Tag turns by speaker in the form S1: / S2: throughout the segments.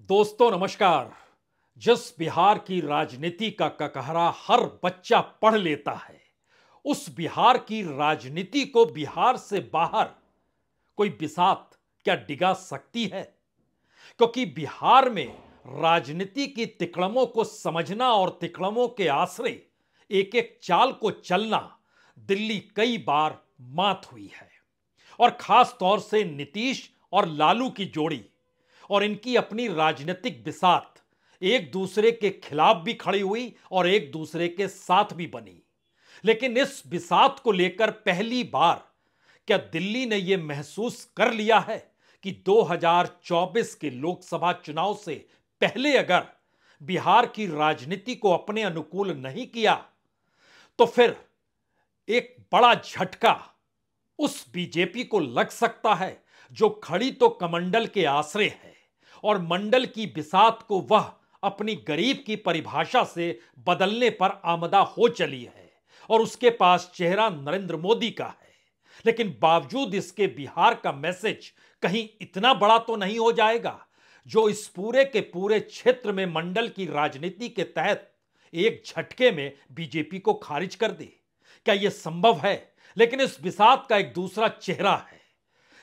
S1: दोस्तों नमस्कार। जिस बिहार की राजनीति का ककहरा हर बच्चा पढ़ लेता है, उस बिहार की राजनीति को बिहार से बाहर कोई बिसात क्या डिगा सकती है? क्योंकि बिहार में राजनीति की तिकड़मों को समझना और तिकड़मों के आश्रय एक एक चाल को चलना दिल्ली कई बार मात हुई है। और खास तौर से नीतीश और लालू की जोड़ी और इनकी अपनी राजनीतिक बिसात एक दूसरे के खिलाफ भी खड़ी हुई और एक दूसरे के साथ भी बनी। लेकिन इस बिसात को लेकर पहली बार क्या दिल्ली ने यह महसूस कर लिया है कि 2024 के लोकसभा चुनाव से पहले अगर बिहार की राजनीति को अपने अनुकूल नहीं किया तो फिर एक बड़ा झटका उस बीजेपी को लग सकता है जो खड़ी तो कमंडल के आश्रय है और मंडल की बिसात को वह अपनी गरीब की परिभाषा से बदलने पर आमदा हो चली है और उसके पास चेहरा नरेंद्र मोदी का है। लेकिन बावजूद इसके बिहार का मैसेज कहीं इतना बड़ा तो नहीं हो जाएगा जो इस पूरे के पूरे क्षेत्र में मंडल की राजनीति के तहत एक झटके में बीजेपी को खारिज कर दे? क्या यह संभव है? लेकिन इस बिसात का एक दूसरा चेहरा है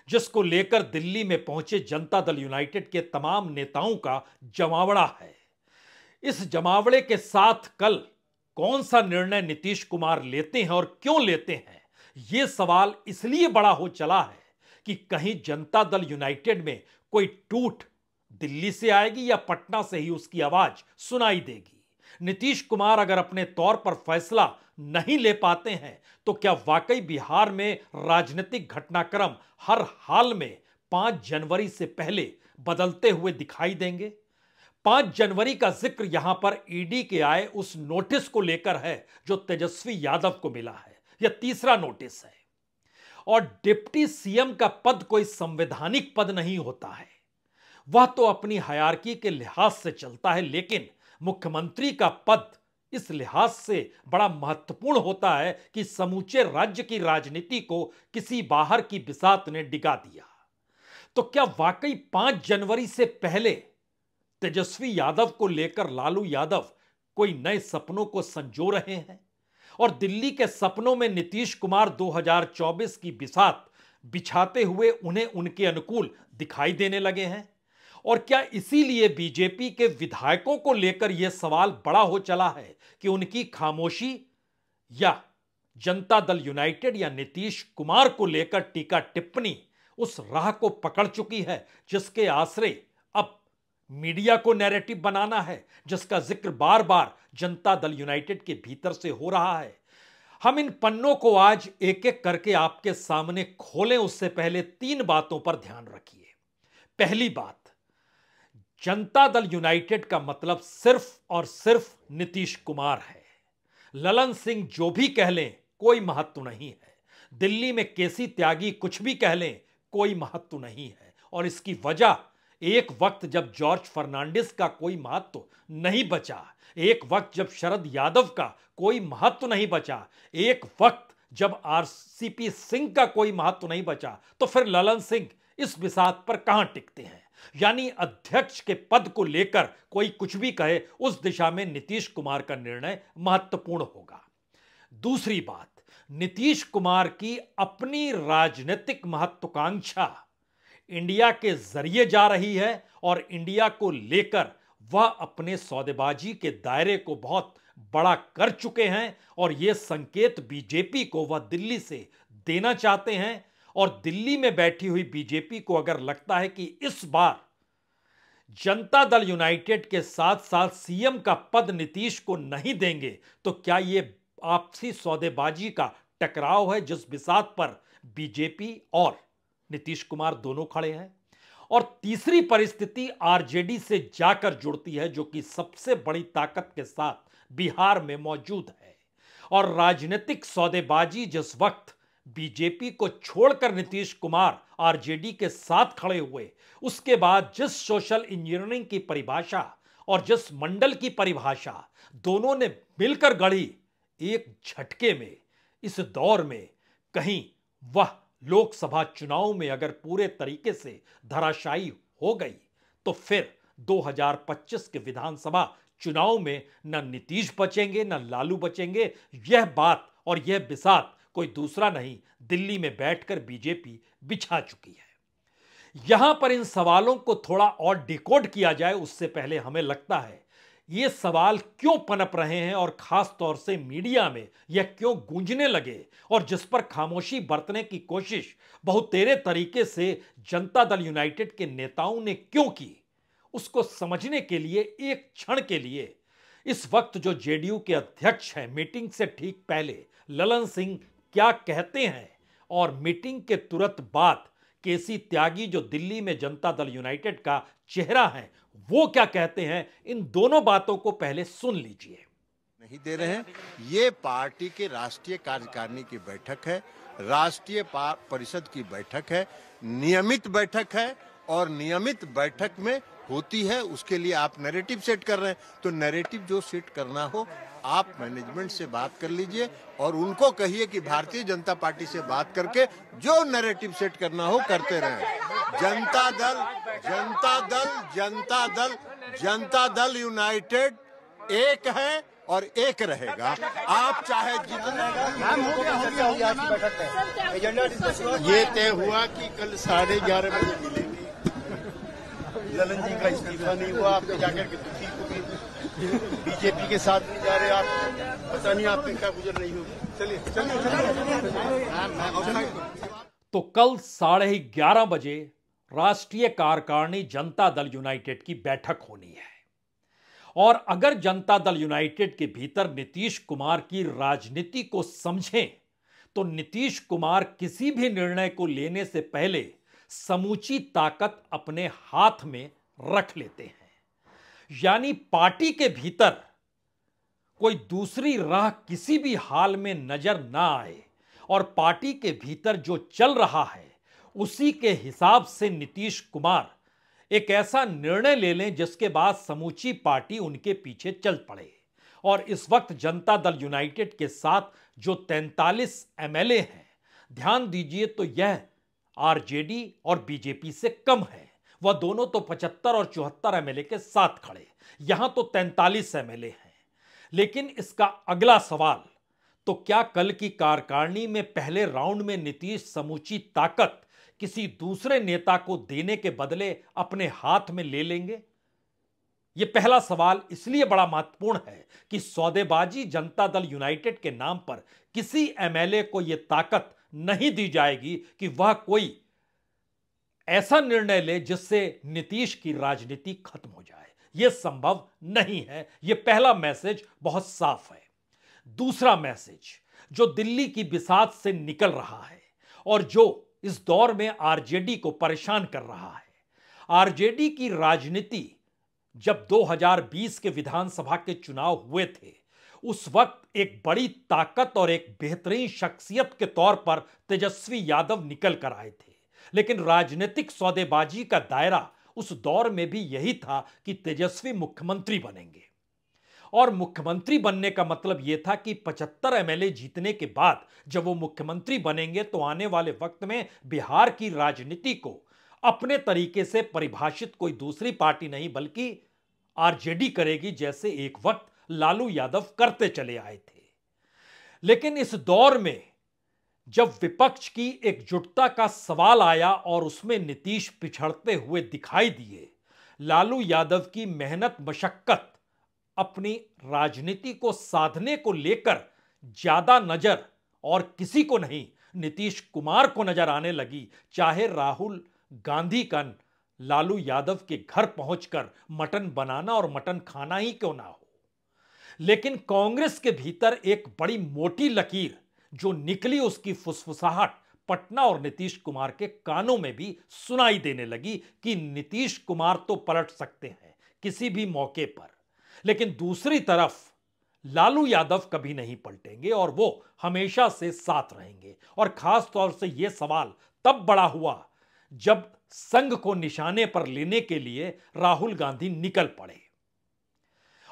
S1: जिसको लेकर दिल्ली में पहुंचे जनता दल यूनाइटेड के तमाम नेताओं का जमावड़ा है। इस जमावड़े के साथ कल कौन सा निर्णय नीतीश कुमार लेते हैं और क्यों लेते हैं, यह सवाल इसलिए बड़ा हो चला है कि कहीं जनता दल यूनाइटेड में कोई टूट दिल्ली से आएगी या पटना से ही उसकी आवाज सुनाई देगी। नीतीश कुमार अगर अपने तौर पर फैसला नहीं ले पाते हैं तो क्या वाकई बिहार में राजनीतिक घटनाक्रम हर हाल में 5 जनवरी से पहले बदलते हुए दिखाई देंगे? 5 जनवरी का जिक्र यहां पर ईडी के आए उस नोटिस को लेकर है जो तेजस्वी यादव को मिला है। यह तीसरा नोटिस है। और डिप्टी सीएम का पद कोई संवैधानिक पद नहीं होता है, वह तो अपनी हायरार्की के लिहाज से चलता है, लेकिन मुख्यमंत्री का पद इस लिहाज से बड़ा महत्वपूर्ण होता है कि समूचे राज्य की राजनीति को किसी बाहर की बिसात ने डिगा दिया। तो क्या वाकई 5 जनवरी से पहले तेजस्वी यादव को लेकर लालू यादव कोई नए सपनों को संजो रहे हैं और दिल्ली के सपनों में नीतीश कुमार 2024 की बिसात बिछाते हुए उन्हें उनके अनुकूल दिखाई देने लगे हैं? और क्या इसीलिए बीजेपी के विधायकों को लेकर यह सवाल बड़ा हो चला है कि उनकी खामोशी या जनता दल यूनाइटेड या नीतीश कुमार को लेकर टीका टिप्पणी उस राह को पकड़ चुकी है जिसके आश्रय अब मीडिया को नैरेटिव बनाना है, जिसका जिक्र बार बार जनता दल यूनाइटेड के भीतर से हो रहा है। हम इन पन्नों को आज एक एक करके आपके सामने खोलें, उससे पहले 3 बातों पर ध्यान रखिए। पहली बात, जनता दल यूनाइटेड का मतलब सिर्फ और सिर्फ नीतीश कुमार है। ललन सिंह जो भी कह लें कोई महत्व नहीं है, दिल्ली में केसी त्यागी कुछ भी कह लें कोई महत्व नहीं है। और इसकी वजह, एक वक्त जब जॉर्ज फर्नांडिस का कोई महत्व नहीं बचा, एक वक्त जब शरद यादव का कोई महत्व नहीं बचा, एक वक्त जब आरसीपी सिंह का कोई महत्व नहीं बचा, तो फिर ललन सिंह इस बिसात पर कहां टिकते हैं? यानी अध्यक्ष के पद को लेकर कोई कुछ भी कहे, उस दिशा में नीतीश कुमार का निर्णय महत्वपूर्ण होगा। दूसरी बात, नीतीश कुमार की अपनी राजनीतिक महत्वाकांक्षा इंडिया के जरिए जा रही है और इंडिया को लेकर वह अपने सौदेबाजी के दायरे को बहुत बड़ा कर चुके हैं और यह संकेत बीजेपी को वह दिल्ली से देना चाहते हैं। और दिल्ली में बैठी हुई बीजेपी को अगर लगता है कि इस बार जनता दल यूनाइटेड के साथ साथ सीएम का पद नीतीश को नहीं देंगे तो क्या यह आपसी सौदेबाजी का टकराव है जिस बिसात पर बीजेपी और नीतीश कुमार दोनों खड़े हैं? और तीसरी परिस्थिति आरजेडी से जाकर जुड़ती है जो कि सबसे बड़ी ताकत के साथ बिहार में मौजूद है। और राजनीतिक सौदेबाजी जिस वक्त बीजेपी को छोड़कर नीतीश कुमार आरजेडी के साथ खड़े हुए, उसके बाद जिस सोशल इंजीनियरिंग की परिभाषा और जिस मंडल की परिभाषा दोनों ने मिलकर गढ़ी, एक झटके में इस दौर में कहीं वह लोकसभा चुनाव में अगर पूरे तरीके से धराशायी हो गई तो फिर 2025 के विधानसभा चुनाव में न नीतीश बचेंगे न लालू बचेंगे। यह बात और यह बिसात कोई दूसरा नहीं, दिल्ली में बैठकर बीजेपी बिछा चुकी है। यहां पर इन सवालों को थोड़ा और डिकोड किया जाए उससे पहले हमें लगता है ये सवाल क्यों पनप रहे हैं और खास तौर से मीडिया में यह क्यों गूंजने लगे और जिस पर खामोशी बरतने की कोशिश बहुतेरे तरीके से जनता दल यूनाइटेड के नेताओं ने क्यों की, उसको समझने के लिए एक क्षण के लिए इस वक्त जो जेडीयू के अध्यक्ष हैं, मीटिंग से ठीक पहले ललन सिंह क्या कहते हैं और मीटिंग के तुरंत बाद केसी त्यागी जो दिल्ली में जनता दल यूनाइटेड का चेहरा है वो क्या कहते हैं, इन दोनों बातों को पहले सुन लीजिए।
S2: नहीं दे रहे हैं। ये पार्टी के राष्ट्रीय कार्यकारिणी की बैठक है, राष्ट्रीय परिषद की बैठक है, नियमित बैठक है और नियमित बैठक में होती है। उसके लिए आप नैरेटिव सेट कर रहे हैं, तो नैरेटिव जो सेट करना हो आप मैनेजमेंट से बात कर लीजिए और उनको कहिए कि भारतीय जनता पार्टी से बात करके जो नैरेटिव सेट करना हो करते रहें। जनता दल जनता दल जनता दल जनता दल यूनाइटेड एक है और एक रहेगा। आप चाहे जितना ये तय हुआ कि कल 11:30 बजे मिलेंगे। ललन जी का इस्तीफा नहीं हुआ, आप जाकर के दुखी को भी बीजेपी के साथ नहीं जा रहे, आप पता नहीं आपकी क्या गुजर रही होगी। चलिए
S1: तो कल 11:30 बजे राष्ट्रीय कार्यकारिणी जनता दल यूनाइटेड की बैठक होनी है और अगर जनता दल यूनाइटेड के भीतर नीतीश कुमार की राजनीति को समझें तो नीतीश कुमार किसी भी निर्णय को लेने से पहले समूची ताकत अपने हाथ में रख लेते हैं। यानी पार्टी के भीतर कोई दूसरी राह किसी भी हाल में नजर ना आए और पार्टी के भीतर जो चल रहा है उसी के हिसाब से नीतीश कुमार एक ऐसा निर्णय ले लें जिसके बाद समूची पार्टी उनके पीछे चल पड़े। और इस वक्त जनता दल यूनाइटेड के साथ जो 43 एमएलए हैं, ध्यान दीजिए तो यह आरजेडी और बीजेपी से कम है। वह दोनों तो 75 और 74 एमएलए के साथ खड़े, यहां तो 43 एमएलए हैं। लेकिन इसका अगला सवाल, तो क्या कल की कार्यकारिणी में पहले राउंड में नीतीश समूची ताकत किसी दूसरे नेता को देने के बदले अपने हाथ में ले लेंगे? यह पहला सवाल इसलिए बड़ा महत्वपूर्ण है कि सौदेबाजी जनता दल यूनाइटेड के नाम पर किसी एमएलए को यह ताकत नहीं दी जाएगी कि वह कोई ऐसा निर्णय ले जिससे नीतीश की राजनीति खत्म हो जाए। यह संभव नहीं है। यह पहला मैसेज बहुत साफ है। दूसरा मैसेज जो दिल्ली की बिसात से निकल रहा है और जो इस दौर में आरजेडी को परेशान कर रहा है। आरजेडी की राजनीति जब 2020 के विधानसभा के चुनाव हुए थे उस वक्त एक बड़ी ताकत और एक बेहतरीन शख्सियत के तौर पर तेजस्वी यादव निकल कर आए थे। लेकिन राजनीतिक सौदेबाजी का दायरा उस दौर में भी यही था कि तेजस्वी मुख्यमंत्री बनेंगे और मुख्यमंत्री बनने का मतलब यह था कि 75 एमएलए जीतने के बाद जब वो मुख्यमंत्री बनेंगे तो आने वाले वक्त में बिहार की राजनीति को अपने तरीके से परिभाषित कोई दूसरी पार्टी नहीं बल्कि आरजेडी करेगी, जैसे एक वक्त लालू यादव करते चले आए थे। लेकिन इस दौर में जब विपक्ष की एकजुटता का सवाल आया और उसमें नीतीश पिछड़ते हुए दिखाई दिए, लालू यादव की मेहनत मशक्कत अपनी राजनीति को साधने को लेकर ज्यादा नजर और किसी को नहीं नीतीश कुमार को नजर आने लगी, चाहे राहुल गांधी का लालू यादव के घर पहुंचकर मटन बनाना और मटन खाना ही क्यों ना हो। लेकिन कांग्रेस के भीतर एक बड़ी मोटी लकीर जो निकली उसकी फुसफुसाहट पटना और नीतीश कुमार के कानों में भी सुनाई देने लगी कि नीतीश कुमार तो पलट सकते हैं किसी भी मौके पर, लेकिन दूसरी तरफ लालू यादव कभी नहीं पलटेंगे और वो हमेशा से साथ रहेंगे। और खास तौर से यह सवाल तब बड़ा हुआ जब संघ को निशाने पर लेने के लिए राहुल गांधी निकल पड़े।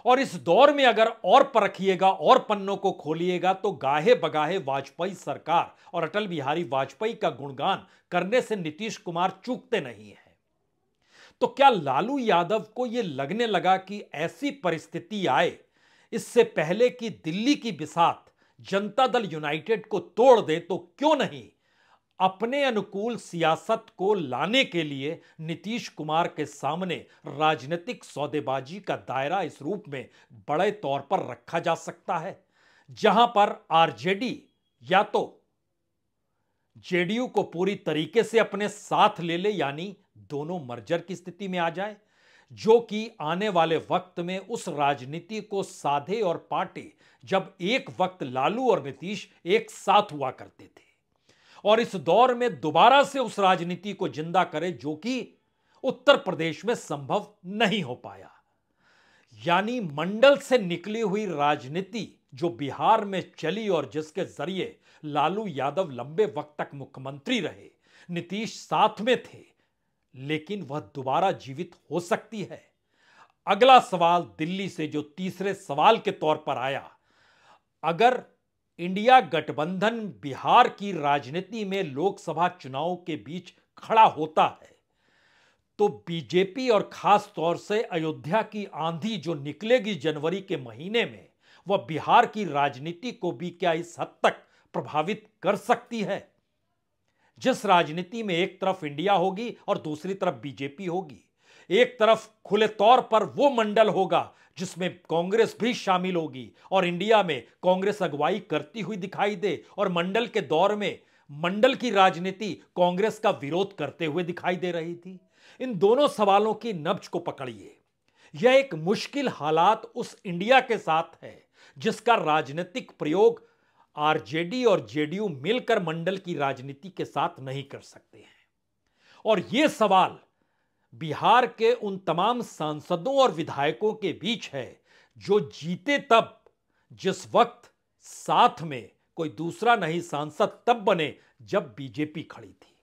S1: और इस दौर में अगर और परखिएगा और पन्नों को खोलिएगा तो गाहे बगाहे वाजपेयी सरकार और अटल बिहारी वाजपेयी का गुणगान करने से नीतीश कुमार चूकते नहीं हैं। तो क्या लालू यादव को यह लगने लगा कि ऐसी परिस्थिति आए, इससे पहले कि दिल्ली की बिसात जनता दल यूनाइटेड को तोड़ दे, तो क्यों नहीं अपने अनुकूल सियासत को लाने के लिए नीतीश कुमार के सामने राजनीतिक सौदेबाजी का दायरा इस रूप में बड़े तौर पर रखा जा सकता है, जहां पर आरजेडी या तो जेडीयू को पूरी तरीके से अपने साथ ले ले, यानी दोनों मर्जर की स्थिति में आ जाए, जो कि आने वाले वक्त में उस राजनीति को साधे और पाटे जब एक वक्त लालू और नीतीश एक साथ हुआ करते थे, और इस दौर में दोबारा से उस राजनीति को जिंदा करे, जो कि उत्तर प्रदेश में संभव नहीं हो पाया। यानी मंडल से निकली हुई राजनीति जो बिहार में चली और जिसके जरिए लालू यादव लंबे वक्त तक मुख्यमंत्री रहे, नीतीश साथ में थे, लेकिन वह दोबारा जीवित हो सकती है। अगला सवाल दिल्ली से जो तीसरे सवाल के तौर पर आया, अगर इंडिया गठबंधन बिहार की राजनीति में लोकसभा चुनाव के बीच खड़ा होता है, तो बीजेपी और खास तौर से अयोध्या की आंधी जो निकलेगी जनवरी के महीने में, वह बिहार की राजनीति को भी क्या इस हद तक प्रभावित कर सकती है? जिस राजनीति में एक तरफ इंडिया होगी और दूसरी तरफ बीजेपी होगी, एक तरफ खुले तौर पर वो मंडल होगा जिसमें कांग्रेस भी शामिल होगी और इंडिया में कांग्रेस अगुवाई करती हुई दिखाई दे, और मंडल के दौर में मंडल की राजनीति कांग्रेस का विरोध करते हुए दिखाई दे रही थी। इन दोनों सवालों की नब्ज को पकड़िए। यह एक मुश्किल हालात उस इंडिया के साथ है जिसका राजनीतिक प्रयोग आरजेडी और जेडीयू मिलकर मंडल की राजनीति के साथ नहीं कर सकते हैं। और यह सवाल बिहार के उन तमाम सांसदों और विधायकों के बीच है जो जीते तब, जिस वक्त साथ में कोई दूसरा नहीं सांसद तब बने जब बीजेपी खड़ी थी।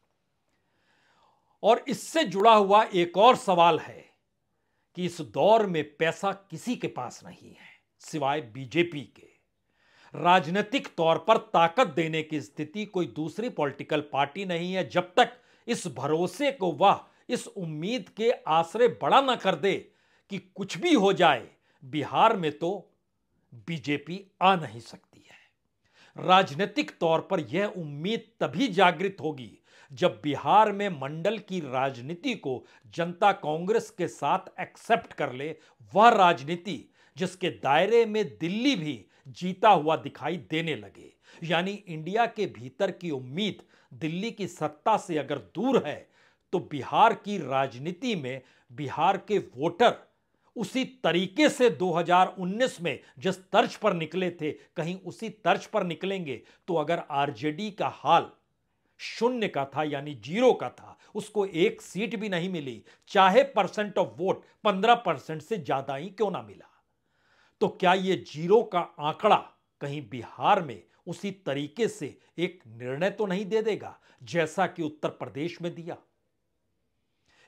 S1: और इससे जुड़ा हुआ एक और सवाल है कि इस दौर में पैसा किसी के पास नहीं है सिवाय बीजेपी के। राजनीतिक तौर पर ताकत देने की स्थिति कोई दूसरी पॉलिटिकल पार्टी नहीं है, जब तक इस भरोसे को वह इस उम्मीद के आसरे बड़ा ना कर दे कि कुछ भी हो जाए, बिहार में तो बीजेपी आ नहीं सकती है। राजनीतिक तौर पर यह उम्मीद तभी जागृत होगी जब बिहार में मंडल की राजनीति को जनता कांग्रेस के साथ एक्सेप्ट कर ले, वह राजनीति जिसके दायरे में दिल्ली भी जीता हुआ दिखाई देने लगे। यानी इंडिया के भीतर की उम्मीद दिल्ली की सत्ता से अगर दूर है, तो बिहार की राजनीति में बिहार के वोटर उसी तरीके से 2019 में जिस तर्ज पर निकले थे, कहीं उसी तर्ज पर निकलेंगे। तो अगर आरजेडी का हाल शून्य का था, यानी जीरो का था, उसको एक सीट भी नहीं मिली, चाहे परसेंट ऑफ वोट 15% से ज्यादा ही क्यों ना मिला, तो क्या यह जीरो का आंकड़ा कहीं बिहार में उसी तरीके से एक निर्णय तो नहीं दे देगा जैसा कि उत्तर प्रदेश में दिया?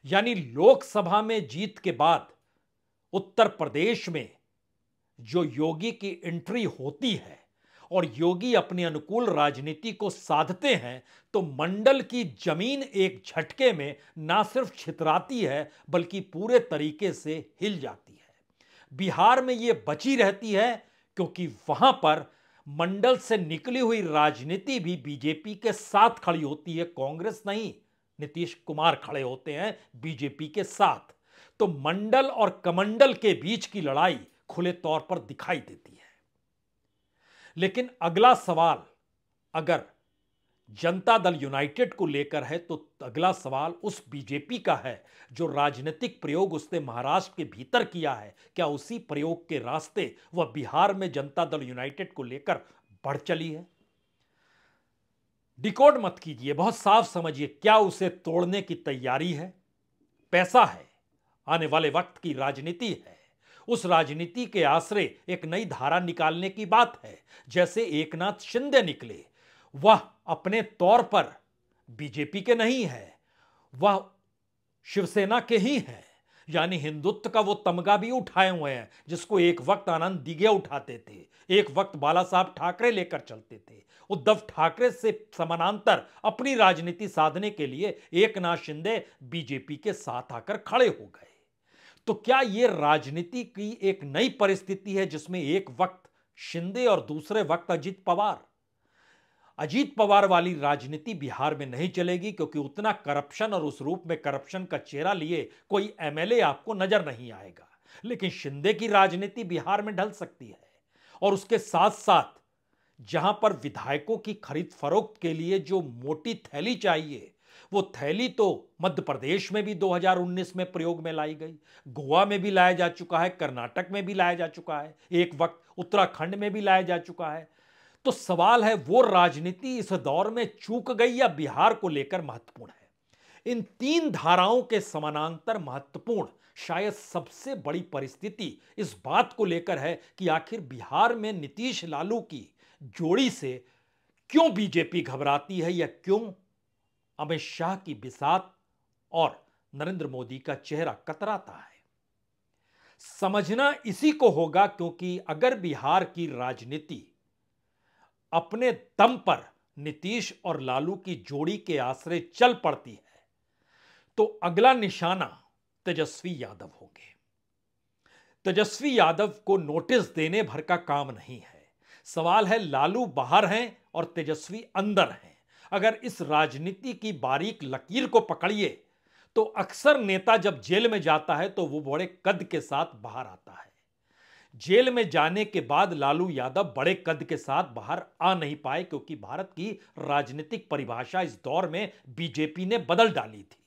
S1: यानी लोकसभा में जीत के बाद उत्तर प्रदेश में जो योगी की एंट्री होती है और योगी अपने अनुकूल राजनीति को साधते हैं, तो मंडल की जमीन एक झटके में ना सिर्फ छितराती है बल्कि पूरे तरीके से हिल जाती है। बिहार में यह बची रहती है क्योंकि वहां पर मंडल से निकली हुई राजनीति भी बीजेपी के साथ खड़ी होती है, कांग्रेस नहीं, नीतीश कुमार खड़े होते हैं बीजेपी के साथ। तो मंडल और कमंडल के बीच की लड़ाई खुले तौर पर दिखाई देती है। लेकिन अगला सवाल अगर जनता दल यूनाइटेड को लेकर है, तो अगला सवाल उस बीजेपी का है जो राजनीतिक प्रयोग उसने महाराष्ट्र के भीतर किया है। क्या उसी प्रयोग के रास्ते वह बिहार में जनता दल यूनाइटेड को लेकर बढ़ चली है? डिकोड मत कीजिए, बहुत साफ समझिए, क्या उसे तोड़ने की तैयारी है? पैसा है, आने वाले वक्त की राजनीति है, उस राजनीति के आसरे एक नई धारा निकालने की बात है। जैसे एकनाथ शिंदे निकले, वह अपने तौर पर बीजेपी के नहीं है, वह शिवसेना के ही हैं, यानी हिंदुत्व का वो तमगा भी उठाए हुए हैं जिसको एक वक्त आनंद दिघे उठाते थे, एक वक्त बाला साहब ठाकरे लेकर चलते थे। उद्धव ठाकरे से समानांतर अपनी राजनीति साधने के लिए एकनाथ शिंदे बीजेपी के साथ आकर खड़े हो गए। तो क्या यह राजनीति की एक नई परिस्थिति है जिसमें एक वक्त शिंदे और दूसरे वक्त अजीत पवार? अजीत पवार वाली राजनीति बिहार में नहीं चलेगी, क्योंकि उतना करप्शन और उस रूप में करप्शन का चेहरा लिए कोई एमएलए आपको नजर नहीं आएगा। लेकिन शिंदे की राजनीति बिहार में ढल सकती है, और उसके साथ साथ जहां पर विधायकों की खरीद फरोख्त के लिए जो मोटी थैली चाहिए, वो थैली तो मध्य प्रदेश में भी 2019 में प्रयोग में लाई गई, गोवा में भी लाया जा चुका है, कर्नाटक में भी लाया जा चुका है, एक वक्त उत्तराखंड में भी लाया जा चुका है। तो सवाल है, वो राजनीति इस दौर में चूक गई या बिहार को लेकर महत्वपूर्ण है? इन तीन धाराओं के समानांतर महत्वपूर्ण शायद सबसे बड़ी परिस्थिति इस बात को लेकर है कि आखिर बिहार में नीतीश लालू की जोड़ी से क्यों बीजेपी घबराती है, या क्यों अमित शाह की बिसात और नरेंद्र मोदी का चेहरा कतराता है। समझना इसी को होगा, क्योंकि अगर बिहार की राजनीति अपने दम पर नीतीश और लालू की जोड़ी के आश्रय चल पड़ती है, तो अगला निशाना तेजस्वी यादव होंगे। तेजस्वी यादव को नोटिस देने भर का काम नहीं है। सवाल है, लालू बाहर हैं और तेजस्वी अंदर हैं। अगर इस राजनीति की बारीक लकीर को पकड़िए तो अक्सर नेता जब जेल में जाता है तो वो बड़े कद के साथ बाहर आता है। जेल में जाने के बाद लालू यादव बड़े कद के साथ बाहर आ नहीं पाए, क्योंकि भारत की राजनीतिक परिभाषा इस दौर में बीजेपी ने बदल डाली थी,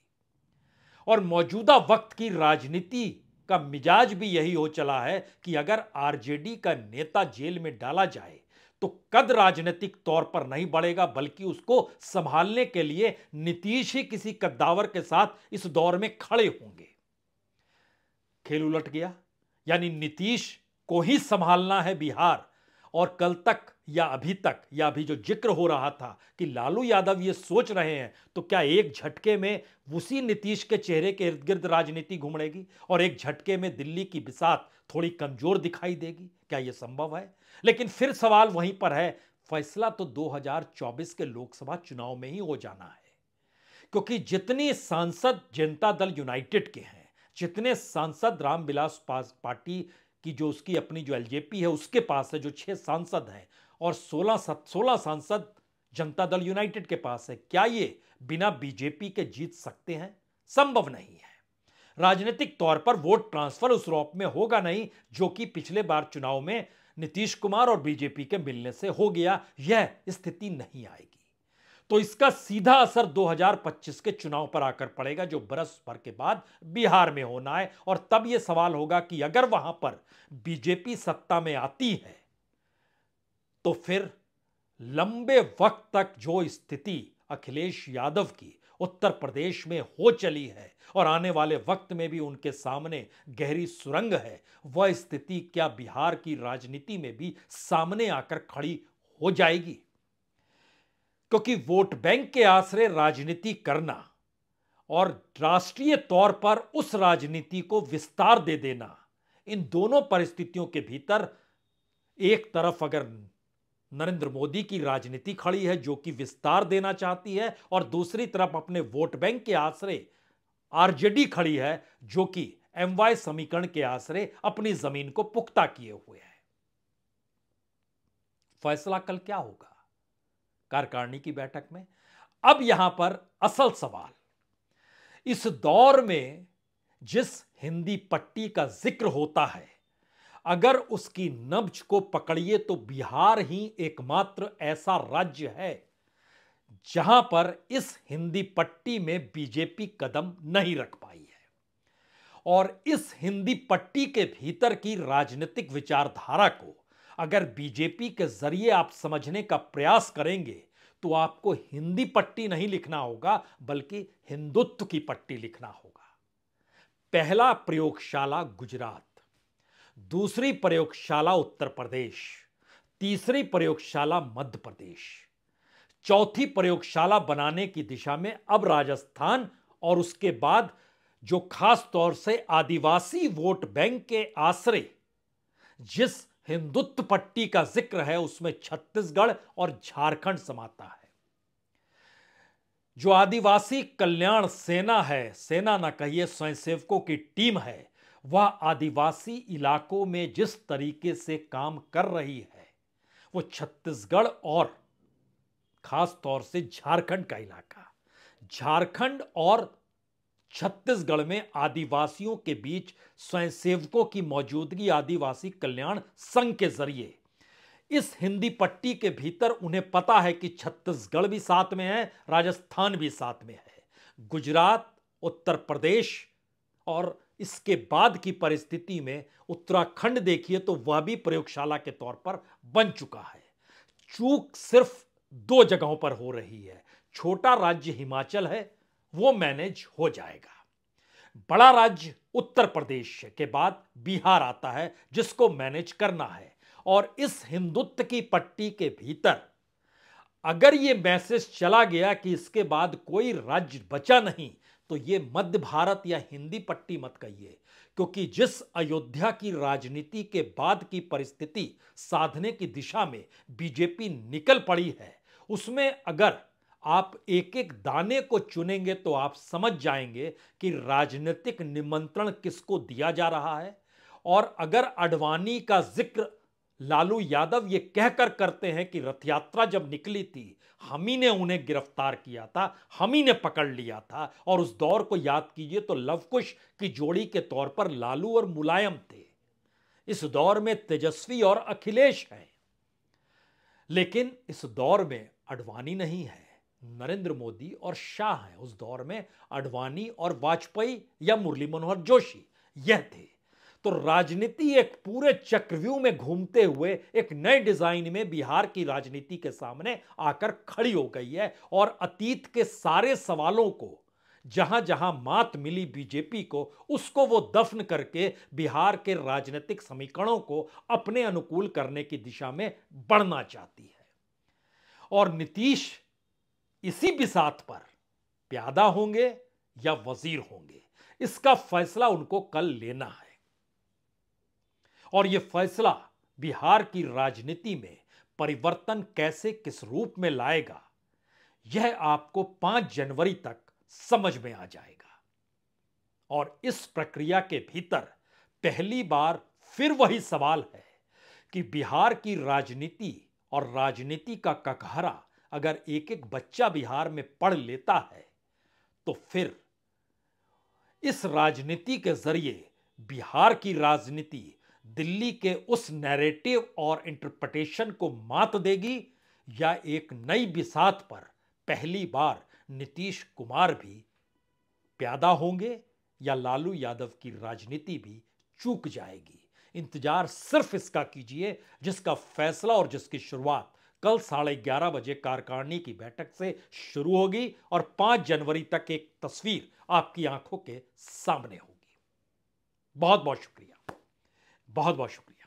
S1: और मौजूदा वक्त की राजनीति का मिजाज भी यही हो चला है कि अगर आरजेडी का नेता जेल में डाला जाए तो कद राजनीतिक तौर पर नहीं बढ़ेगा, बल्कि उसको संभालने के लिए नीतीश ही किसी कद्दावर के साथ इस दौर में खड़े होंगे। खेल उलट गया, यानी नीतीश को ही संभालना है बिहार। और कल तक या अभी जो जिक्र हो रहा था कि लालू यादव ये सोच रहे हैं, तो क्या एक झटके में उसी नीतीश के चेहरे के इर्द गिर्द राजनीति घूमेगी और एक झटके में दिल्ली की बिसात थोड़ी कमजोर दिखाई देगी? क्या यह संभव है? लेकिन फिर सवाल वहीं पर है, फैसला तो 2024 के लोकसभा चुनाव में ही हो जाना है, क्योंकि जितनी सांसद जनता दल यूनाइटेड के हैं, जितने सांसद रामविलास पार्टी की जो उसकी अपनी जो एलजेपी है उसके पास है, जो 6 सांसद हैं, और 16 सांसद जनता दल यूनाइटेड के पास है, क्या ये बिना बीजेपी के जीत सकते हैं? संभव नहीं है। राजनीतिक तौर पर वोट ट्रांसफर उस रूप में होगा नहीं जो कि पिछले बार चुनाव में नीतीश कुमार और बीजेपी के मिलने से हो गया। यह स्थिति नहीं आएगी, तो इसका सीधा असर 2025 के चुनाव पर आकर पड़ेगा, जो बरस भर के बाद बिहार में होना है। और तब यह सवाल होगा कि अगर वहां पर बीजेपी सत्ता में आती है तो फिर लंबे वक्त तक जो स्थिति अखिलेश यादव की उत्तर प्रदेश में हो चली है और आने वाले वक्त में भी उनके सामने गहरी सुरंग है, वह स्थिति क्या बिहार की राजनीति में भी सामने आकर खड़ी हो जाएगी? क्योंकि वोट बैंक के आश्रय राजनीति करना और राष्ट्रीय तौर पर उस राजनीति को विस्तार दे देना, इन दोनों परिस्थितियों के भीतर एक तरफ अगर नरेंद्र मोदी की राजनीति खड़ी है जो कि विस्तार देना चाहती है, और दूसरी तरफ अपने वोट बैंक के आश्रय आरजेडी खड़ी है जो कि एमवाय समीकरण के आश्रय अपनी जमीन को पुख्ता किए हुए है। फैसला कल क्या होगा कार्यकारिणी की बैठक में? अब यहां पर असल सवाल, इस दौर में जिस हिंदी पट्टी का जिक्र होता है, अगर उसकी नब्ज को पकड़िए तो बिहार ही एकमात्र ऐसा राज्य है जहां पर इस हिंदी पट्टी में बीजेपी कदम नहीं रख पाई है। और इस हिंदी पट्टी के भीतर की राजनीतिक विचारधारा को अगर बीजेपी के जरिए आप समझने का प्रयास करेंगे तो आपको हिंदी पट्टी नहीं लिखना होगा, बल्कि हिंदुत्व की पट्टी लिखना होगा। पहला प्रयोगशाला गुजरात, दूसरी प्रयोगशाला उत्तर प्रदेश, तीसरी प्रयोगशाला मध्य प्रदेश, चौथी प्रयोगशाला बनाने की दिशा में अब राजस्थान, और उसके बाद जो खास तौर से आदिवासी वोट बैंक के आश्रय जिस हिंदुत्व पट्टी का जिक्र है उसमें छत्तीसगढ़ और झारखंड समाता है। जो आदिवासी कल्याण सेना है, सेना ना कहिए, स्वयंसेवकों की टीम है, वह आदिवासी इलाकों में जिस तरीके से काम कर रही है वो छत्तीसगढ़ और खास तौर से झारखंड का इलाका, झारखंड और छत्तीसगढ़ में आदिवासियों के बीच स्वयंसेवकों की मौजूदगी आदिवासी कल्याण संघ के जरिए इस हिंदी पट्टी के भीतर उन्हें पता है कि छत्तीसगढ़ भी साथ में है, राजस्थान भी साथ में है, गुजरात, उत्तर प्रदेश और इसके बाद की परिस्थिति में उत्तराखंड देखिए तो वह भी प्रयोगशाला के तौर पर बन चुका है। चूक सिर्फ 2 जगहों पर हो रही है। छोटा राज्य हिमाचल है, वो मैनेज हो जाएगा। बड़ा राज्य उत्तर प्रदेश के बाद बिहार आता है जिसको मैनेज करना है। और इस हिंदुत्व की पट्टी के भीतर अगर यह मैसेज चला गया कि इसके बाद कोई राज्य बचा नहीं, तो यह मध्य भारत या हिंदी पट्टी मत कहिए, क्योंकि जिस अयोध्या की राजनीति के बाद की परिस्थिति साधने की दिशा में बीजेपी निकल पड़ी है, उसमें अगर आप एक एक दाने को चुनेंगे तो आप समझ जाएंगे कि राजनीतिक निमंत्रण किसको दिया जा रहा है। और अगर अडवाणी का जिक्र लालू यादव ये कहकर करते हैं कि रथ यात्रा जब निकली थी हम ही ने उन्हें गिरफ्तार किया था, हम ही ने पकड़ लिया था, और उस दौर को याद कीजिए तो लवकुश की जोड़ी के तौर पर लालू और मुलायम थे। इस दौर में तेजस्वी और अखिलेश हैं, लेकिन इस दौर में अडवाणी नहीं है, नरेंद्र मोदी और शाह हैं। उस दौर में अडवाणी और वाजपेयी या मुरली मनोहर जोशी यह थे। तो राजनीति एक पूरे चक्रव्यूह में घूमते हुए एक नए डिजाइन में बिहार की राजनीति के सामने आकर खड़ी हो गई है। और अतीत के सारे सवालों को जहां जहां मात मिली बीजेपी को, उसको वो दफन करके बिहार के राजनीतिक समीकरणों को अपने अनुकूल करने की दिशा में बढ़ना चाहती है। और नीतीश इसी बिसात पर प्यादा होंगे या वजीर होंगे, इसका फैसला उनको कल लेना है। और यह फैसला बिहार की राजनीति में परिवर्तन कैसे किस रूप में लाएगा, यह आपको 5 जनवरी तक समझ में आ जाएगा। और इस प्रक्रिया के भीतर पहली बार फिर वही सवाल है कि बिहार की राजनीति और राजनीति का ककहरा अगर एक एक बच्चा बिहार में पढ़ लेता है तो फिर इस राजनीति के जरिए बिहार की राजनीति दिल्ली के उस नैरेटिव और इंटरप्रिटेशन को मात देगी, या एक नई बिसात पर पहली बार नीतीश कुमार भी प्यादा होंगे, या लालू यादव की राजनीति भी चूक जाएगी। इंतजार सिर्फ इसका कीजिए जिसका फैसला और जिसकी शुरुआत कल 11:30 बजे कार्यकारिणी की बैठक से शुरू होगी और 5 जनवरी तक एक तस्वीर आपकी आंखों के सामने होगी। बहुत बहुत शुक्रिया, बहुत बहुत शुक्रिया।